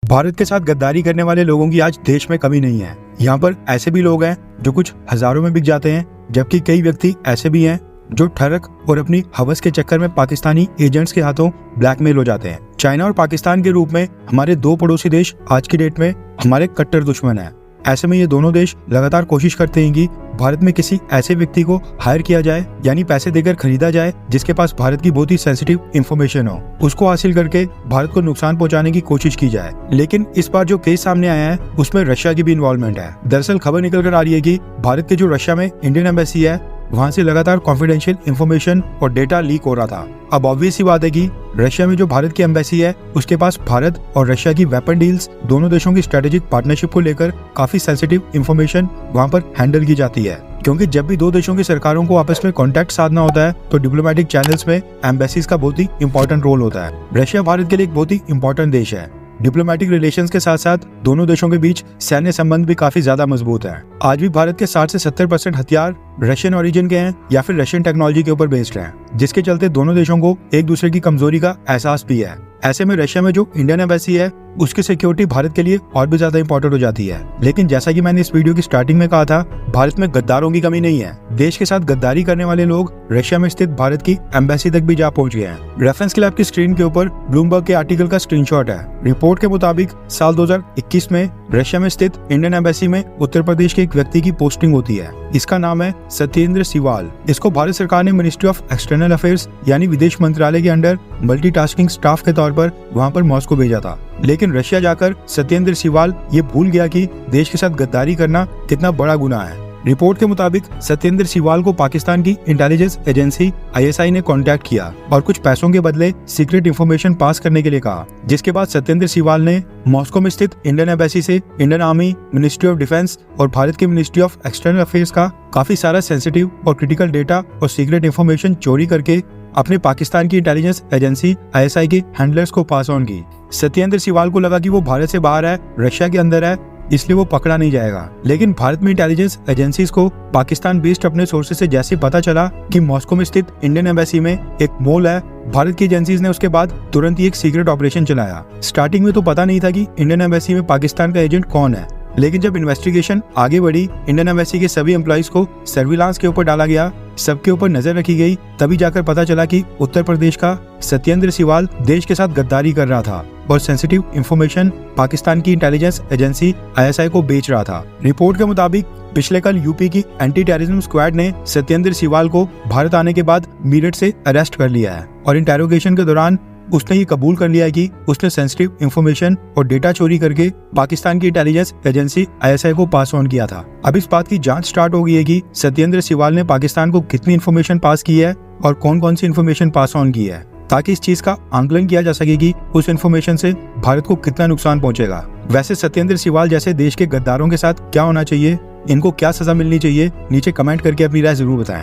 भारत के साथ गद्दारी करने वाले लोगों की आज देश में कमी नहीं है। यहाँ पर ऐसे भी लोग हैं जो कुछ हजारों में बिक जाते हैं, जबकि कई व्यक्ति ऐसे भी हैं जो ठरक और अपनी हवस के चक्कर में पाकिस्तानी एजेंट्स के हाथों ब्लैकमेल हो जाते हैं। चाइना और पाकिस्तान के रूप में हमारे दो पड़ोसी देश आज की डेट में हमारे कट्टर दुश्मन हैं। ऐसे में ये दोनों देश लगातार कोशिश करते हैं कि भारत में किसी ऐसे व्यक्ति को हायर किया जाए, यानी पैसे देकर खरीदा जाए जिसके पास भारत की बहुत ही सेंसिटिव इंफॉर्मेशन हो। उसको हासिल करके भारत को नुकसान पहुंचाने की कोशिश की जाए। लेकिन इस बार जो केस सामने आया है उसमें रशिया की भी इन्वॉल्वमेंट है। दरअसल खबर निकल कर आ रही है कि भारत के जो रशिया में इंडियन एम्बेसी है वहां से लगातार कॉन्फिडेंशियल इंफॉर्मेशन और डेटा लीक हो रहा था। अब ऑब्वियस सी बात है कि रशिया में जो भारत की एम्बेसी है उसके पास भारत और रशिया की वेपन डील्स, दोनों देशों की स्ट्रेटेजिक पार्टनरशिप को लेकर काफी सेंसिटिव इंफॉर्मेशन वहां पर हैंडल की जाती है। क्योंकि जब भी दो देशों की सरकारों को आपस में कॉन्टैक्ट साधना होता है तो डिप्लोमेटिक चैनल्स में एम्बेसीज का बहुत ही इंपॉर्टेंट रोल होता है। रशिया भारत के लिए एक बहुत ही इंपॉर्टेंट देश है। डिप्लोमेटिक रिलेशंस के साथ साथ दोनों देशों के बीच सैन्य संबंध भी काफी ज्यादा मजबूत है। आज भी भारत के 60 से 70% हथियार रशियन ओरिजिन के हैं या फिर रशियन टेक्नोलॉजी के ऊपर बेस्ड हैं, जिसके चलते दोनों देशों को एक दूसरे की कमजोरी का एहसास भी है। ऐसे में रशिया में जो इंडियन एम्बेसी है उसकी सिक्योरिटी भारत के लिए और भी ज्यादा इंपॉर्टेंट हो जाती है। लेकिन जैसा कि मैंने इस वीडियो की स्टार्टिंग में कहा था, भारत में गद्दारों की कमी नहीं है। देश के साथ गद्दारी करने वाले लोग रशिया में स्थित भारत की एम्बेसी तक भी जा पहुंच गए हैं। रेफरेंस के लिए आपकी स्क्रीन के ऊपर ब्लूमबर्ग के आर्टिकल का स्क्रीनशॉट है। रिपोर्ट के मुताबिक साल 2021 में रशिया में स्थित इंडियन एम्बेसी में उत्तर प्रदेश के एक व्यक्ति की पोस्टिंग होती है। इसका नाम है सत्येंद्र सिवाल। इसको भारत सरकार ने मिनिस्ट्री ऑफ एक्सटर्नल अफेयर्स यानी विदेश मंत्रालय के अंडर मल्टीटास्किंग स्टाफ के तौर पर वहां पर मॉस्को भेजा था। लेकिन रशिया जाकर सत्येंद्र सिवाल ये भूल गया कि देश के साथ गद्दारी करना कितना बड़ा गुनाह है। रिपोर्ट के मुताबिक सत्येंद्र सिवाल को पाकिस्तान की इंटेलिजेंस एजेंसी ISI ने कांटेक्ट किया और कुछ पैसों के बदले सीक्रेट इंफॉर्मेशन पास करने के लिए कहा, जिसके बाद सत्येंद्र सिवाल ने मॉस्को में स्थित इंडियन एम्बेसी से Indian army, ministry of defence और भारत की मिनिस्ट्री ऑफ एक्सटर्नल अफेयर्स का काफी सारा सेंसिटिव और क्रिटिकल डेटा और सीक्रेट इंफॉर्मेशन चोरी करके अपने पाकिस्तान की इंटेलिजेंस एजेंसी ISI के हैंडलर्स को पास ऑन की। सत्येंद्र सिवाल को लगा कि वो भारत से बाहर है, रशिया के अंदर है, इसलिए वो पकड़ा नहीं जाएगा। लेकिन भारत में इंटेलिजेंस एजेंसीज को पाकिस्तान बेस्ड अपने सोर्सेज से जैसे पता चला कि मॉस्को में स्थित इंडियन एम्बेसी में एक मोल है, भारत की एजेंसीज ने उसके बाद तुरंत ही एक सीक्रेट ऑपरेशन चलाया। स्टार्टिंग में तो पता नहीं था कि इंडियन एम्बेसी में पाकिस्तान का एजेंट कौन है, लेकिन जब इन्वेस्टिगेशन आगे बढ़ी, इंडियन एम्बेसी के सभी एम्प्लॉइज को सर्विलांस के ऊपर डाला गया, सबके ऊपर नजर रखी गई, तभी जाकर पता चला कि उत्तर प्रदेश का सत्येंद्र सिवाल देश के साथ गद्दारी कर रहा था और सेंसिटिव इंफॉर्मेशन पाकिस्तान की इंटेलिजेंस एजेंसी ISI को बेच रहा था। रिपोर्ट के मुताबिक पिछले कल यूपी की एंटी टेररिज्म स्क्वाड ने सत्येंद्र सिवाल को भारत आने के बाद मीरठ से अरेस्ट कर लिया है और इंटेरोगेशन के दौरान उसने ये कबूल कर लिया है कि उसने सेंसिटिव इंफॉर्मेशन और डेटा चोरी करके पाकिस्तान की इंटेलिजेंस एजेंसी ISI को पास ऑन किया था। अब इस बात की जांच स्टार्ट हो गई है कि सत्येंद्र सिवाल ने पाकिस्तान को कितनी इंफॉर्मेशन पास की है और कौन कौन सी इंफॉर्मेशन पास ऑन की है, ताकि इस चीज का आंकलन किया जा सके कि उस इंफॉर्मेशन से भारत को कितना नुकसान पहुंचेगा। वैसे सत्येंद्र सिवाल जैसे देश के गद्दारों के साथ क्या होना चाहिए, इनको क्या सजा मिलनी चाहिए, नीचे कमेंट करके अपनी राय जरूर बताएं।